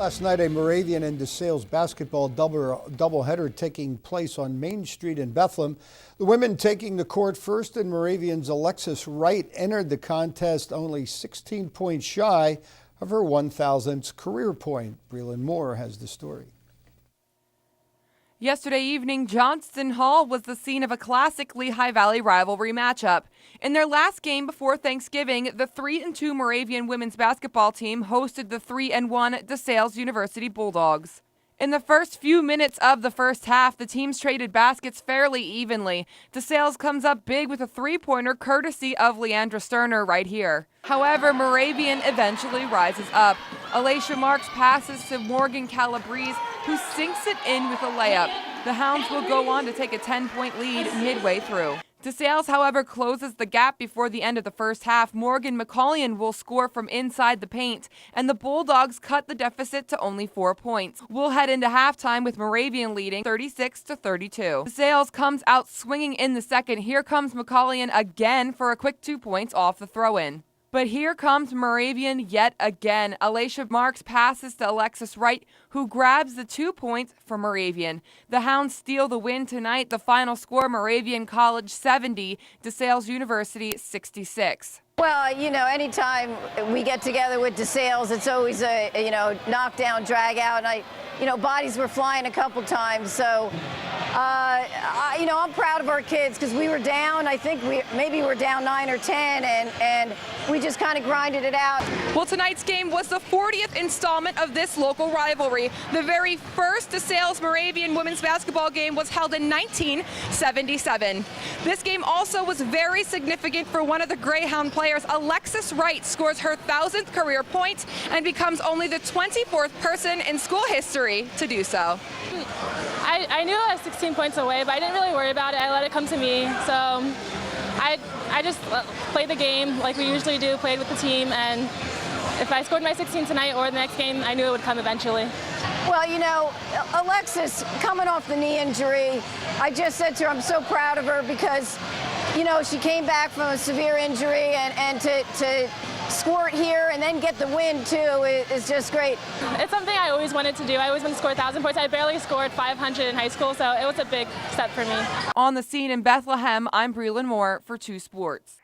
Last night, a Moravian and DeSales basketball doubleheader taking place on Main Street in Bethlehem. The women taking the court first, and Moravian's Alexis Wright entered the contest only 16 points shy of her 1,000th career point. Breland Moore has the story. Yesterday evening, Johnston Hall was the scene of a classic Lehigh Valley rivalry matchup. In their last game before Thanksgiving, the 3-2 Moravian women's basketball team hosted the 3-1 DeSales University Bulldogs. In the first few minutes of the first half, the teams traded baskets fairly evenly. DeSales comes up big with a three-pointer courtesy of Leandra Sterner right here. However, Moravian eventually rises up. Alicia Marks passes to Morgan Calabrese, who sinks it in with a layup. The Hounds will go on to take a 10-point lead midway through. DeSales, however, closes the gap before the end of the first half. Morgan McCullion will score from inside the paint, and the Bulldogs cut the deficit to only 4 points. We'll head into halftime with Moravian leading 36-32. DeSales comes out swinging in the second. Here comes McCullion again for a quick 2 points off the throw-in. But here comes Moravian yet again. Alicia Marks passes to Alexis Wright, who grabs the 2 points for Moravian. The Hounds steal the win tonight. The final score, Moravian College 70, DeSales University 66. Well, you know, anytime we get together with DeSales, it's always a, knockdown, drag out. And bodies were flying a couple times. So, I'm proud of our kids because we were down. I think maybe we're down 9 or 10, and we just kind of grinded it out. Well, tonight's game was the 40th installment of this local rivalry. The very first DeSales Moravian women's basketball game was held in 1977. This game also was very significant for one of the Greyhound players. Alexis Wright scores her 1,000th career point and becomes only the 24th person in school history to do so. I knew I was 16 points away, but I didn't really worry about it. I let it come to me. So I just played the game like we usually do, played with the team, and if I scored my 16 tonight or the next game, I knew it would come eventually. Well, Alexis, coming off the knee injury, I just said to her, I'm so proud of her because, she came back from a severe injury, and to score it here and then get the win, too, is just great. It's something I always wanted to do. I always wanted to score 1,000 points. I barely scored 500 in high school, so it was a big step for me. On the scene in Bethlehem, I'm Breland Moore for 2 Sports.